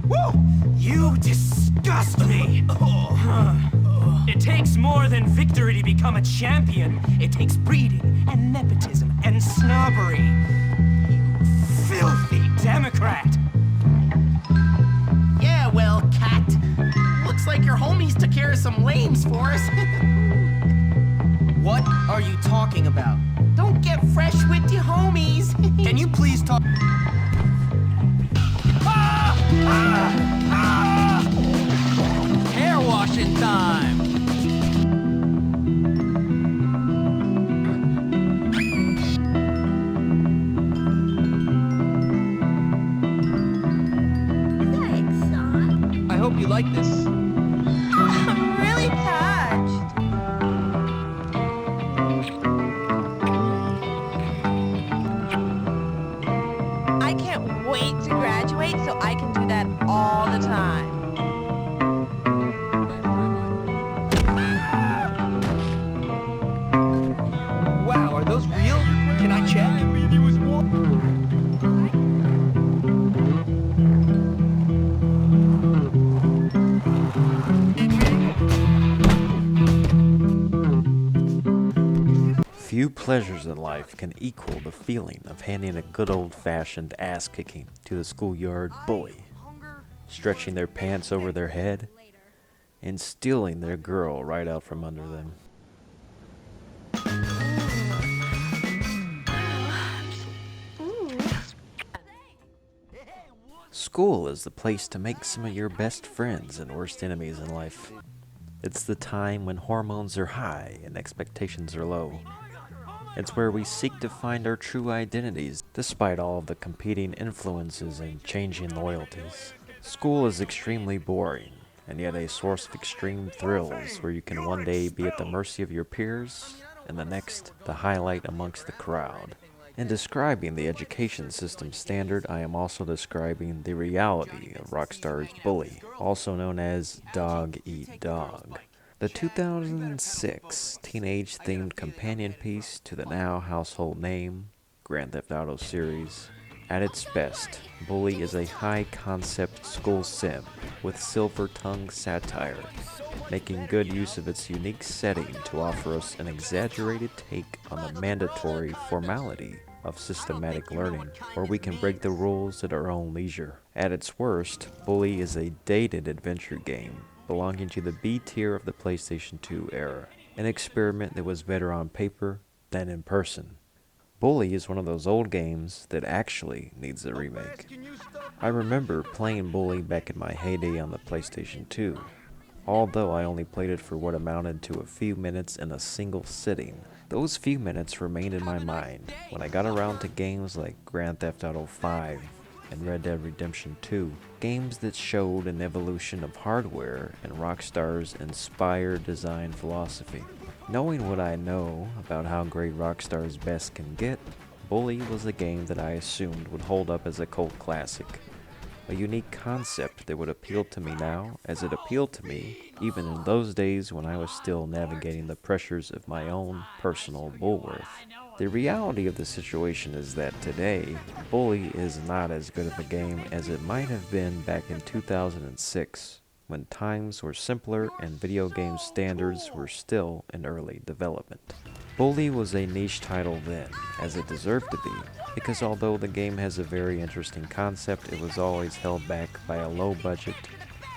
Woo! You disgust me! It takes more than victory to become a champion. It takes breeding and nepotism and snobbery. You filthy Democrat! Yeah, well, Cat. Looks like your homies took care of some lames for us. What are you talking about? Don't get fresh with your homies. Can you please talk? Hair washing time! Thanks, son. I hope you like this. I'm really touched. I can't wait to graduate so I can do that all the time. Wow, are those real? Can I check? Few pleasures in life can equal the feeling of handing a good old-fashioned ass-kicking to the schoolyard bully, stretching their pants over their head, and stealing their girl right out from under them. School is the place to make some of your best friends and worst enemies in life. It's the time when hormones are high and expectations are low. It's where we seek to find our true identities, despite all of the competing influences and changing loyalties. School is extremely boring, and yet a source of extreme thrills where you can one day be at the mercy of your peers, and the next, the highlight amongst the crowd. In describing the education system standard, I am also describing the reality of Rockstar's Bully, also known as Dog Eat Dog. The 2006 teenage-themed companion piece to the now household name, Grand Theft Auto series. At its best, Bully is a high-concept school sim with silver-tongued satire, making good use of its unique setting to offer us an exaggerated take on the mandatory formality of systematic learning, where we can break the rules at our own leisure. At its worst, Bully is a dated adventure game belonging to the B tier of the PlayStation 2 era, an experiment that was better on paper than in person. Bully is one of those old games that actually needs a remake. I remember playing Bully back in my heyday on the PlayStation 2, although I only played it for what amounted to a few minutes in a single sitting. Those few minutes remained in my mind when I got around to games like Grand Theft Auto 5 and Red Dead Redemption 2, games that showed an evolution of hardware and Rockstar's inspired design philosophy. Knowing what I know about how great Rockstar's best can get, Bully was a game that I assumed would hold up as a cult classic. A unique concept that would appeal to me now as it appealed to me even in those days when I was still navigating the pressures of my own personal bullworth. The reality of the situation is that today, Bully is not as good of a game as it might have been back in 2006, when times were simpler and video game standards were still in early development. Bully was a niche title then, as it deserved to be, because although the game has a very interesting concept, it was always held back by a low budget,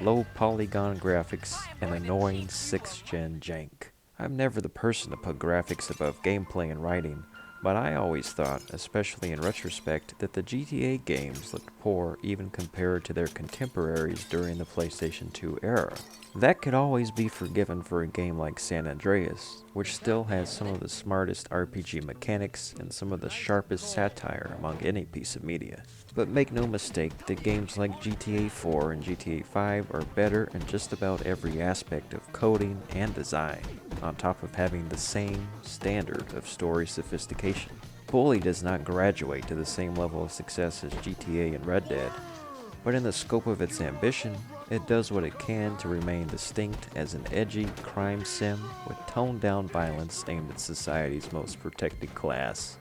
low polygon graphics, and annoying 6th gen jank. I'm never the person to put graphics above gameplay and writing, but I always thought, especially in retrospect, that the GTA games looked poor even compared to their contemporaries during the PlayStation 2 era. That could always be forgiven for a game like San Andreas, which still has some of the smartest RPG mechanics and some of the sharpest satire among any piece of media. But make no mistake that games like GTA 4 and GTA 5 are better in just about every aspect of coding and design, on top of having the same standard of story sophistication. Bully does not graduate to the same level of success as GTA and Red Dead, but in the scope of its ambition, it does what it can to remain distinct as an edgy crime sim with toned-down violence aimed at society's most protected class,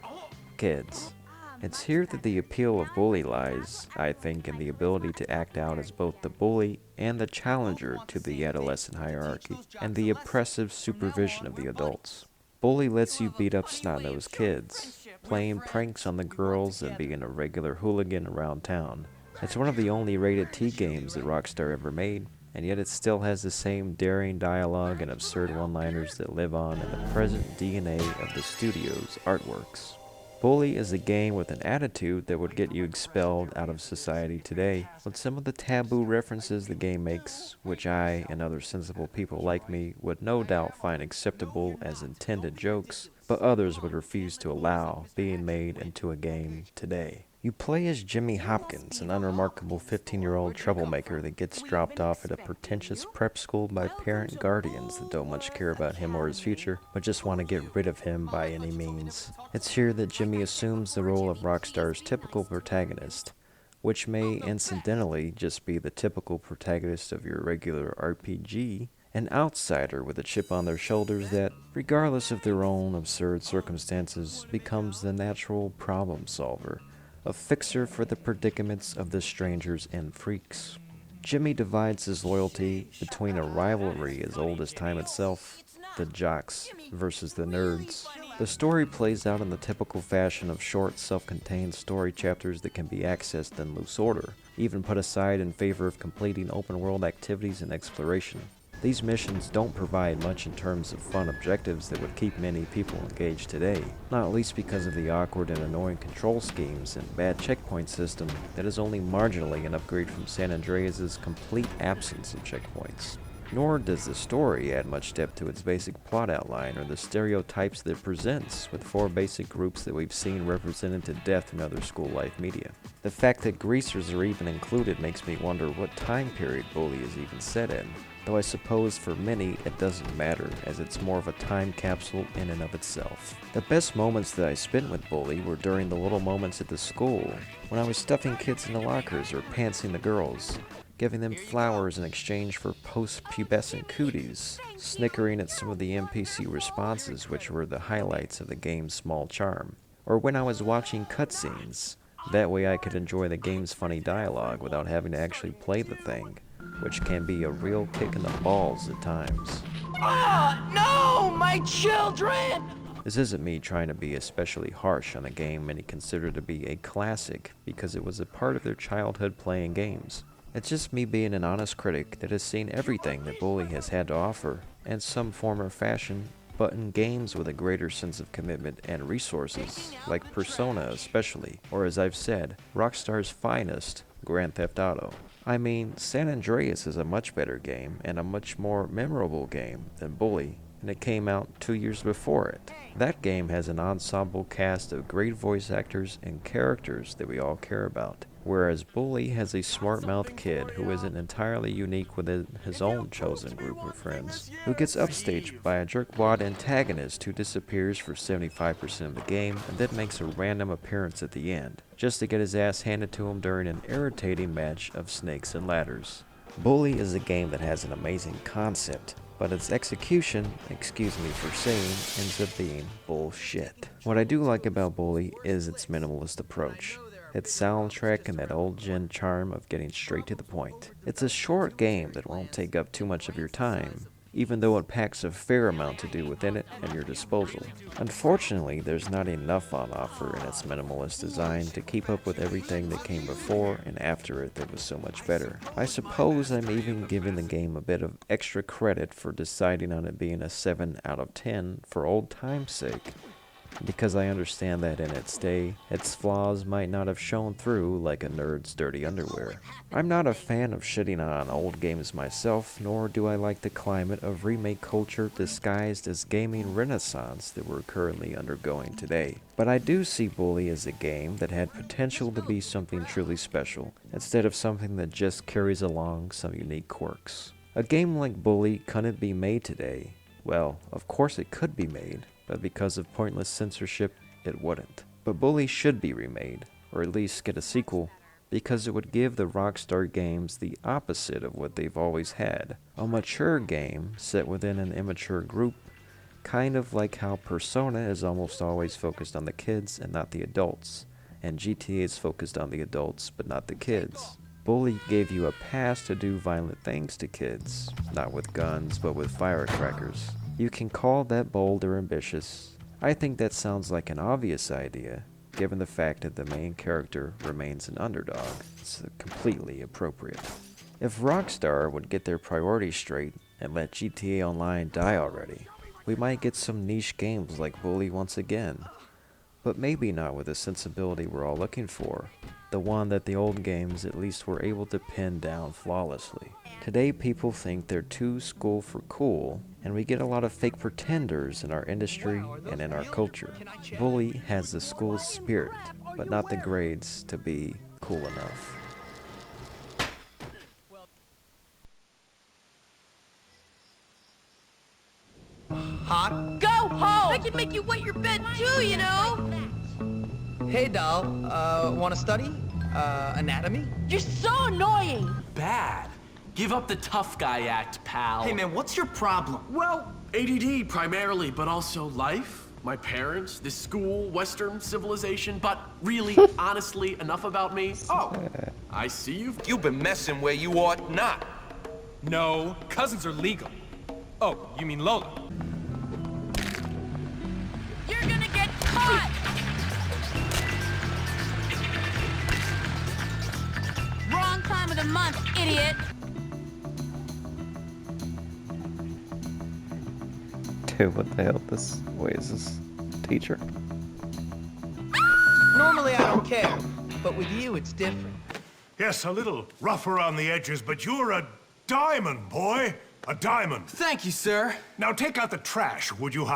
kids. It's here that the appeal of Bully lies, I think, in the ability to act out as both the bully and the challenger to the adolescent hierarchy, and the oppressive supervision of the adults. Bully lets you beat up snot-nosed kids, playing pranks on the girls and being a regular hooligan around town. It's one of the only rated T games that Rockstar ever made, and yet it still has the same daring dialogue and absurd one-liners that live on in the present DNA of the studio's artworks. Bully is a game with an attitude that would get you expelled out of society today, with some of the taboo references the game makes, which I and other sensible people like me would no doubt find acceptable as intended jokes, but others would refuse to allow being made into a game today. You play as Jimmy Hopkins, an unremarkable 15-year-old troublemaker that gets dropped off at a pretentious prep school by parent guardians that don't much care about him or his future, but just want to get rid of him by any means. It's here that Jimmy assumes the role of Rockstar's typical protagonist, which may incidentally just be the typical protagonist of your regular RPG, an outsider with a chip on their shoulders that, regardless of their own absurd circumstances, becomes the natural problem solver, a fixer for the predicaments of the strangers and freaks. Jimmy divides his loyalty between a rivalry as old as time itself, the jocks versus the nerds. The story plays out in the typical fashion of short, self-contained story chapters that can be accessed in loose order, even put aside in favor of completing open-world activities and exploration. These missions don't provide much in terms of fun objectives that would keep many people engaged today, not least because of the awkward and annoying control schemes and bad checkpoint system that is only marginally an upgrade from San Andreas' complete absence of checkpoints. Nor does the story add much depth to its basic plot outline or the stereotypes that it presents, with 4 basic groups that we've seen represented to death in other school life media. The fact that greasers are even included makes me wonder what time period Bully is even set in, though I suppose for many it doesn't matter, as it's more of a time capsule in and of itself. The best moments that I spent with Bully were during the little moments at the school, when I was stuffing kids in the lockers or pantsing the girls, giving them flowers in exchange for post-pubescent cooties, snickering at some of the NPC responses which were the highlights of the game's small charm, or when I was watching cutscenes. That way I could enjoy the game's funny dialogue without having to actually play the thing, which can be a real kick in the balls at times. No, my children! This isn't me trying to be especially harsh on a game many consider to be a classic because it was a part of their childhood playing games. It's just me being an honest critic that has seen everything that Bully has had to offer, in some form or fashion, but in games with a greater sense of commitment and resources, like Persona especially, or as I've said, Rockstar's finest, Grand Theft Auto. I mean, San Andreas is a much better game, and a much more memorable game than Bully, and it came out 2 years before it. That game has an ensemble cast of great voice actors and characters that we all care about, whereas Bully has a smart-mouthed kid who isn't entirely unique within his own chosen group of friends, who gets upstaged by a jerkwad antagonist who disappears for 75% of the game and then makes a random appearance at the end, just to get his ass handed to him during an irritating match of snakes and ladders. Bully is a game that has an amazing concept, but its execution, excuse me for saying, ends up being bullshit. What I do like about Bully is its minimalist approach, its soundtrack, and that old gen charm of getting straight to the point. It's a short game that won't take up too much of your time, even though it packs a fair amount to do within it and your disposal. Unfortunately, there's not enough on offer in its minimalist design to keep up with everything that came before and after it that was so much better. I suppose I'm even giving the game a bit of extra credit for deciding on it being a 7 out of 10 for old time's sake, because I understand that in its day, its flaws might not have shown through like a nerd's dirty underwear. I'm not a fan of shitting on old games myself, nor do I like the climate of remake culture disguised as gaming renaissance that we're currently undergoing today. But I do see Bully as a game that had potential to be something truly special, instead of something that just carries along some unique quirks. A game like Bully couldn't be made today. Well, of course it could be made, but because of pointless censorship, it wouldn't. But Bully should be remade, or at least get a sequel, because it would give the Rockstar games the opposite of what they've always had. A mature game set within an immature group, kind of like how Persona is almost always focused on the kids and not the adults, and GTA is focused on the adults but not the kids. Bully gave you a pass to do violent things to kids, not with guns but with firecrackers. You can call that bold or ambitious. I think that sounds like an obvious idea, given the fact that the main character remains an underdog. It's completely appropriate. If Rockstar would get their priorities straight and let GTA Online die already, we might get some niche games like Bully once again. But maybe not with the sensibility we're all looking for, the one that the old games at least were able to pin down flawlessly. Today people think they're too school for cool, and we get a lot of fake pretenders in our industry and in our culture. Bully has the school spirit, but not the grades to be cool enough. Hot? Go home! I can make you wet your bed too, you know? Hey, doll. Want to study? Anatomy? You're so annoying! Bad. Give up the tough guy act, pal. Hey man, what's your problem? Well, ADD primarily, but also life, my parents, this school, Western civilization, but really, honestly, enough about me. Oh, I see you've been messing where you ought not. No, cousins are legal. Oh, you mean Lola? You're gonna get caught! Wrong time of the month, idiot! Dude, what the hell? Wait, is this teacher? Normally I don't care, but with you it's different. Yes, a little rough around the edges, but you're a diamond, boy. A diamond. Thank you, sir. Now take out the trash, would you?